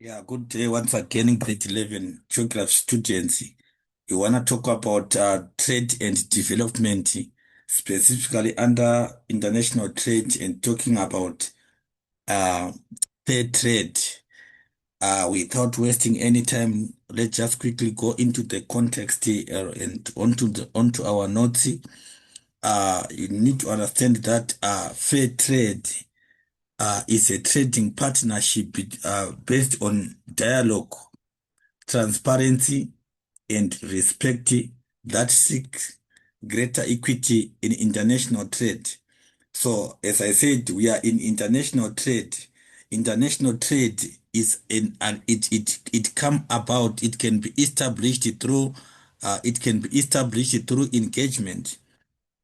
Yeah, good day once again, grade 11 geography students. We want to talk about trade and development, specifically under international trade and talking about uh, fair trade. Without wasting any time, let's just quickly go into the context and onto our notes. You need to understand that fair trade is a trading partnership based on dialogue, transparency, and respect that seeks greater equity in international trade. So, as I said, we are in international trade. International trade is it come about. It can be established through engagement.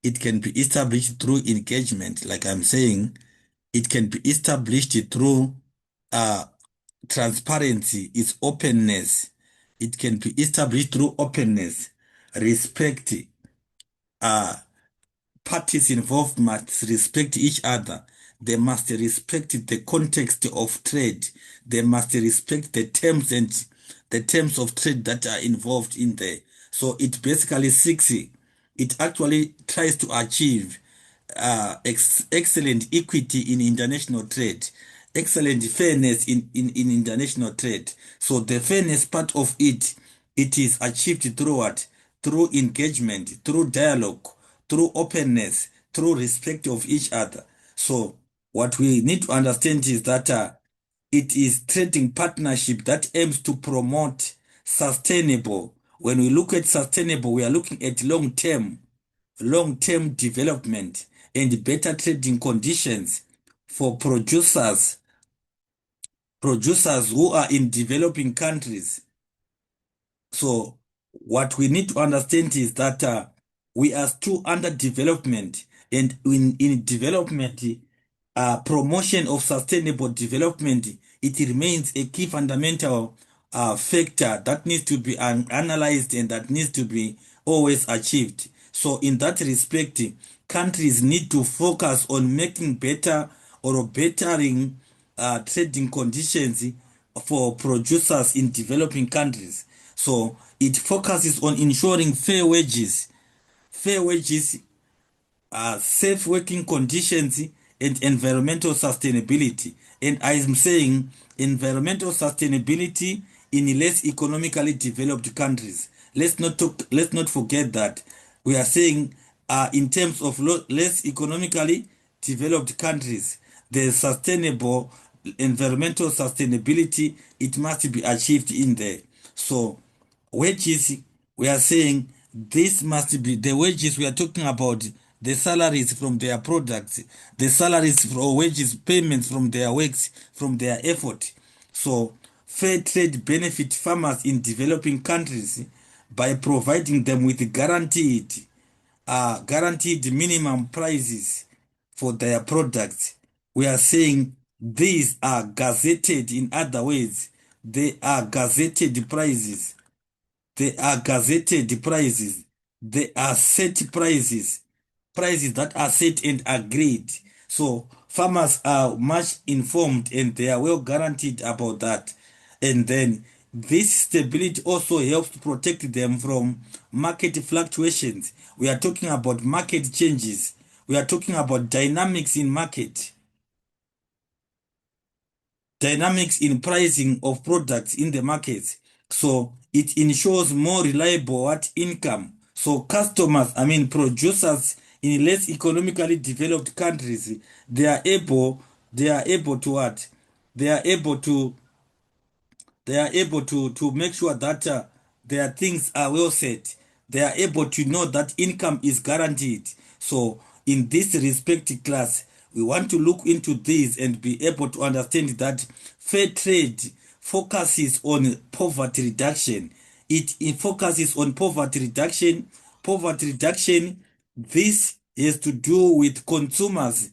It can be established through engagement. Like I'm saying, it can be established through uh, transparency, is openness. It can be established through openness, respect. Uh, Parties involved must respect each other. They must respect the context of trade. They must respect the terms of trade that are involved in there. So it basically seeks, it actually tries to achieve excellent equity in international trade, excellent fairness in international trade. So the fairness part of it, it is achieved through what? Through engagement, through dialogue, through openness, through respect of each other. So what we need to understand is that it is trading partnership that aims to promote sustainable. When we look at sustainable, we are looking at long-term development and better trading conditions for producers who are in developing countries. So what we need to understand is that we are still under development, and in development, promotion of sustainable development, it remains a key fundamental factor that needs to be analyzed and that needs to be always achieved. So in that respect, countries need to focus on making better or bettering trading conditions for producers in developing countries. So it focuses on ensuring fair wages, safe working conditions, and environmental sustainability. And I'm saying environmental sustainability in less economically developed countries. Let's not forget that we are saying in terms of less economically developed countries, the sustainable environmental sustainability, it must be achieved in there. So wages, we are saying this must be the wages we are talking about, the salaries from their products, the salaries for wages payments from their works, from their effort. So fair trade benefit farmers in developing countries by providing them with guaranteed minimum prices for their products. We are saying these are gazetted, in other words, they are gazetted prices. They are gazetted prices. They are set prices, prices that are set and agreed. So farmers are much informed and they are well guaranteed about that. And then this stability also helps to protect them from market fluctuations. We are talking about market changes. We are talking about dynamics in market, dynamics in pricing of products in the markets. So it ensures more reliable what income. So customers, I mean producers in less economically developed countries, they are able to what? They are able to make sure that their things are well set. They are able to know that income is guaranteed. So in this respect class, we want to look into this and be able to understand that fair trade focuses on poverty reduction. It focuses on poverty reduction. Poverty reduction, this has to do with consumers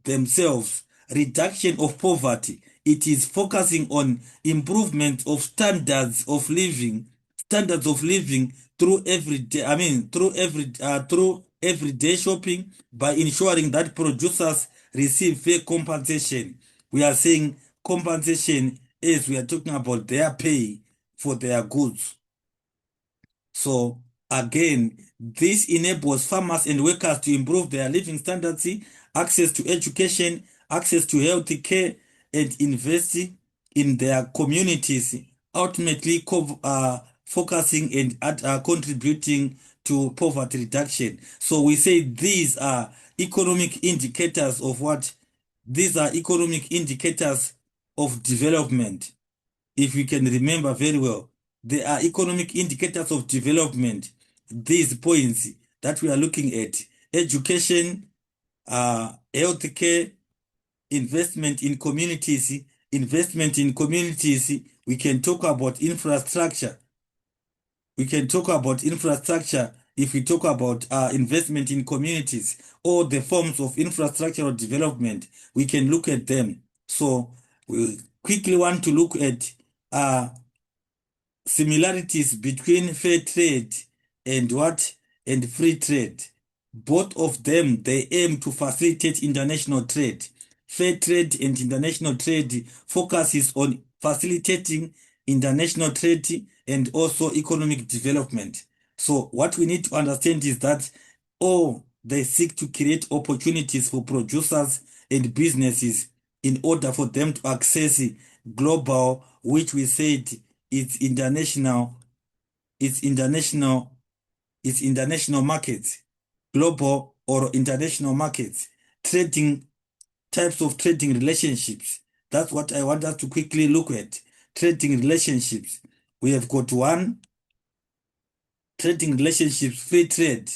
themselves, reduction of poverty. It is focusing on improvement of standards of living through everyday, I mean, through everyday shopping by ensuring that producers receive fair compensation. We are saying compensation as we are talking about their pay for their goods. So again, this enables farmers and workers to improve their living standards, access to education, access to health care, and invest in their communities, ultimately focusing and contributing to poverty reduction. So we say these are economic indicators of what? These are economic indicators of development. If you can remember very well, there are economic indicators of development. These points that we are looking at: education, healthcare, investment in communities, investment in communities. We can talk about infrastructure. We can talk about infrastructure if we talk about investment in communities or the forms of infrastructural development. We can look at them. So we quickly want to look at uh, similarities between fair trade and what? And free trade. Both of them, they aim to facilitate international trade. Fair trade and international trade focuses on facilitating international trade and also economic development. So what we need to understand is that all they seek to create opportunities for producers and businesses in order for them to access global, which we said it's international, it's international, it's international markets, global or international markets, trading types of trading relationships. That's what I want us to quickly look at. Trading relationships. We have got one, trading relationships, free trade,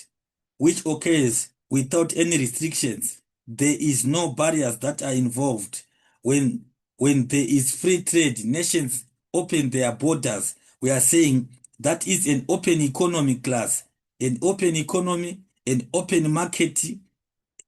which occurs without any restrictions. There is no barriers that are involved. When there is free trade, nations open their borders. We are saying that is an open economy class, an open economy, an open market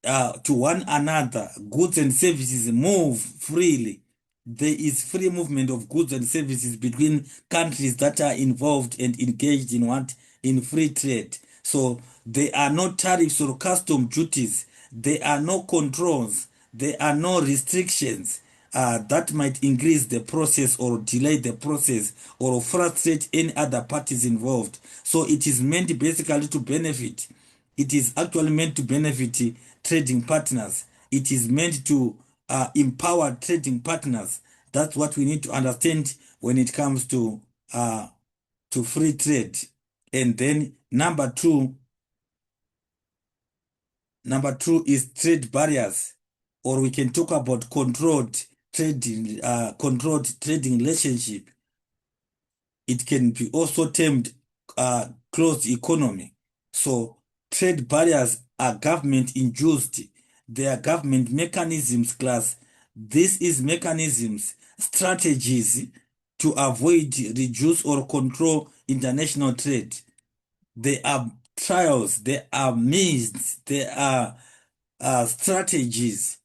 to one another. Goods and services move freely. There is free movement of goods and services between countries that are involved and engaged in what? In free trade. So there are no tariffs or custom duties. There are no controls. There are no restrictions that might increase the process or delay the process or frustrate any other parties involved. So it is meant basically to benefit. It is actually meant to benefit trading partners. It is meant to empower trading partners. That's what we need to understand when it comes to free trade. And then number two is trade barriers, or we can talk about controlled trading relationship. It can be also termed closed economy. So trade barriers are government induced. They are government mechanisms class. This is mechanisms, strategies to avoid, reduce, or control international trade. They are trials, they are means, they are strategies,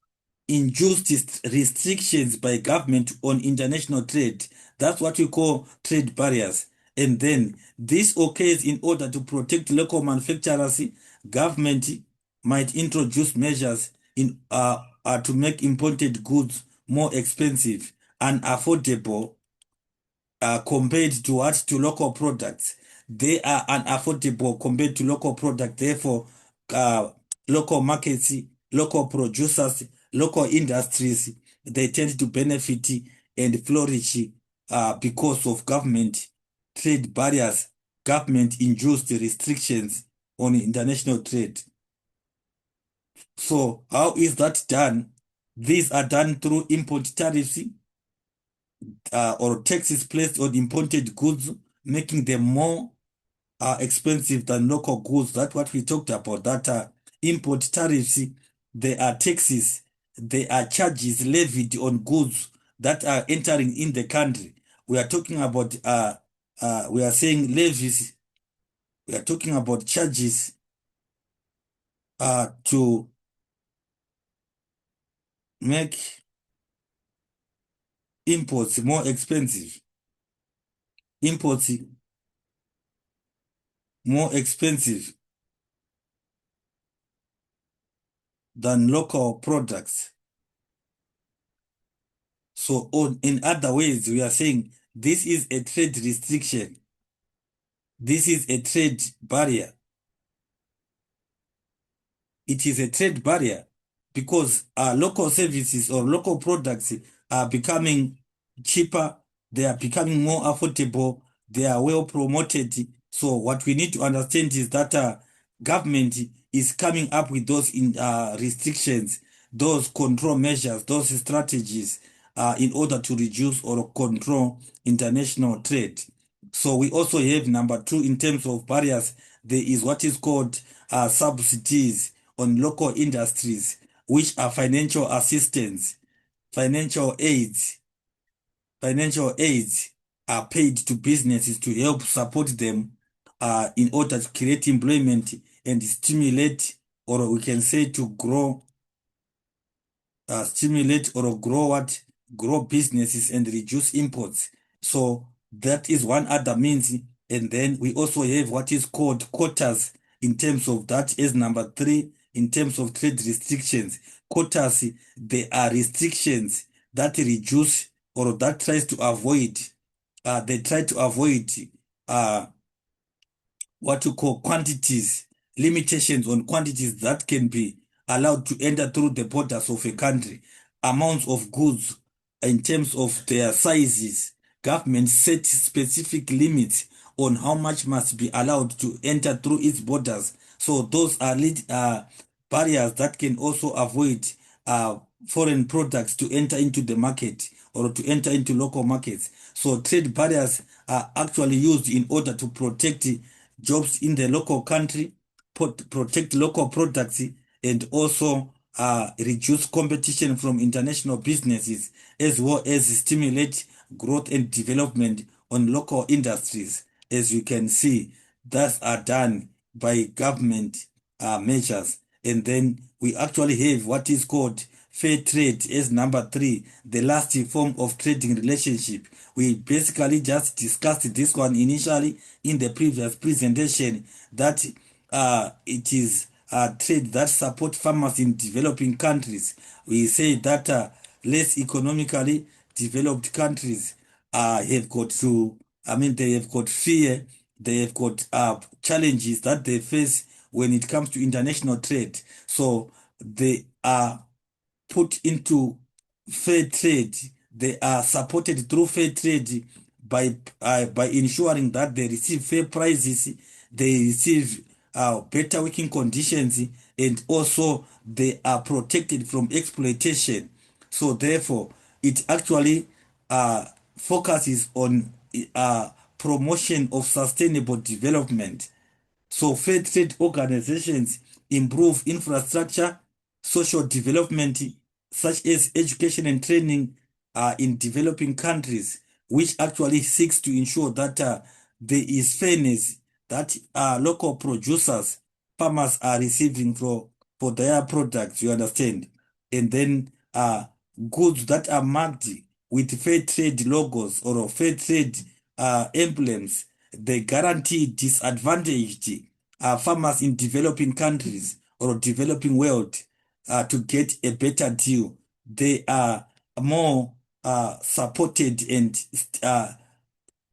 injustice restrictions by government on international trade. That's what we call trade barriers. And then this occurs in order to protect local manufacturers. Government might introduce measures to make imported goods more expensive, unaffordable, compared to what? To local products. They are unaffordable compared to local products. Therefore, uh, local markets, local producers, local industries, they tend to benefit and flourish because of government trade barriers, government induced restrictions on international trade. So how is that done? These are done through import tariffs or taxes placed on imported goods, making them more expensive than local goods. That's what we talked about. That import tariffs, they are taxes, they are charges levied on goods that are entering in the country. We are talking about, we are saying levies, we are talking about charges to make imports more expensive. Imports more expensive than local products. So in other ways, we are saying this is a trade restriction. This is a trade barrier. It is a trade barrier because local services or local products are becoming cheaper, they are becoming more affordable, they are well promoted. So what we need to understand is that government is coming up with those restrictions, those control measures, those strategies in order to reduce or control international trade. So we also have number two in terms of barriers. There is what is called subsidies on local industries, which are financial assistance, financial aids. Financial aids are paid to businesses to help support them in order to create employment and stimulate, or we can say to grow, stimulate or grow grow businesses and reduce imports. So that is one other means. And then we also have what is called quotas in terms of that as number three in terms of trade restrictions. Quotas, they are restrictions that reduce or that tries to avoid they try to avoid uh, what you call quantities, limitations on quantities that can be allowed to enter through the borders of a country, amounts of goods in terms of their sizes. Government set specific limits on how much must be allowed to enter through its borders. So those are barriers that can also avoid uh, foreign products to enter into the market or to enter into local markets. So trade barriers are actually used in order to protect jobs in the local country, protect local products, and also reduce competition from international businesses, as well as stimulate growth and development on local industries. As you can see, that are done by government measures. And then we actually have what is called fair trade as number three, the last form of trading relationship. We basically just discussed this one initially in the previous presentation that it is a trade that support farmers in developing countries. We say that less economically developed countries have got to, I mean, they have got fear, they have got challenges that they face when it comes to international trade. So they are put into fair trade. They are supported through fair trade by ensuring that they receive fair prices, they receive better working conditions, and also they are protected from exploitation. So therefore, it actually uh, focuses on promotion of sustainable development. So fair trade organizations improve infrastructure, social development, such as education and training in developing countries, which actually seeks to ensure that there is fairness, that local producers, farmers are receiving for their products, you understand? And then goods that are marked with fair trade logos or fair trade emblems, they guarantee disadvantaged farmers in developing countries or developing world to get a better deal. They are more supported and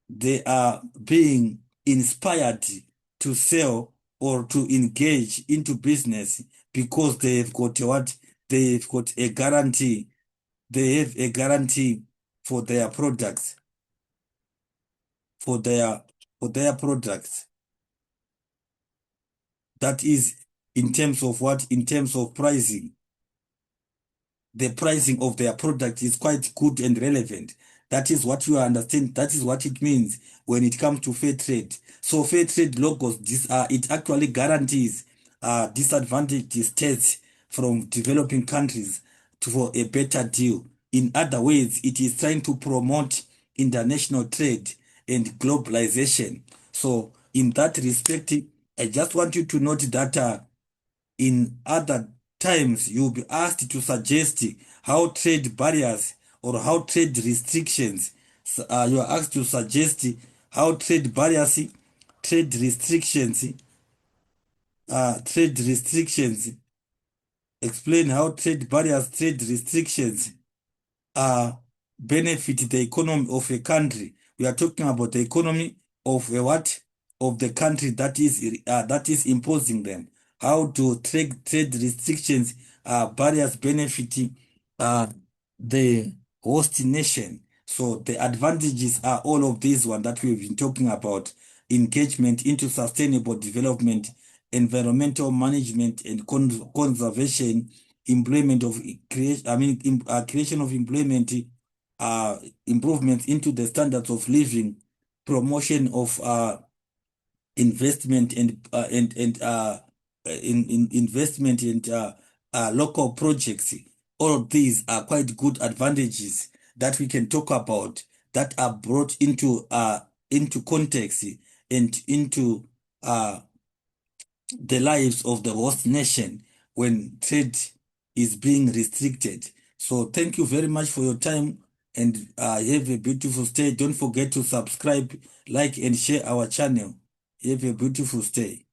they are being inspired to sell or to engage into business because they've got what? They've got a guarantee. They have a guarantee for their products, for their for their products. That is in terms of what? In terms of pricing. The pricing of their product is quite good and relevant. That is what you understand. That is what it means when it comes to fair trade. So fair trade logos, it actually guarantees disadvantaged states from developing countries for a better deal. In other words, it is trying to promote international trade and globalization. So in that respect, I just want you to note that in other times, you'll be asked to suggest how trade barriers or how trade restrictions, you are asked to suggest how trade barriers, trade restrictions, trade restrictions, explain how trade barriers, trade restrictions are benefit the economy of a country. We are talking about the economy of a what? Of the country that is imposing them. How to trade restrictions, barriers benefiting the host nation. So the advantages are all of these one that we've been talking about: engagement into sustainable development, environmental management and conservation, employment of creation, creation of employment, improvements into the standards of living, promotion of investment in investment and local projects. All of these are quite good advantages that we can talk about, that are brought into context and into the lives of the host nation when trade is being restricted. So thank you very much for your time, and have a beautiful stay. Don't forget to subscribe, like, and share our channel. Have a beautiful stay.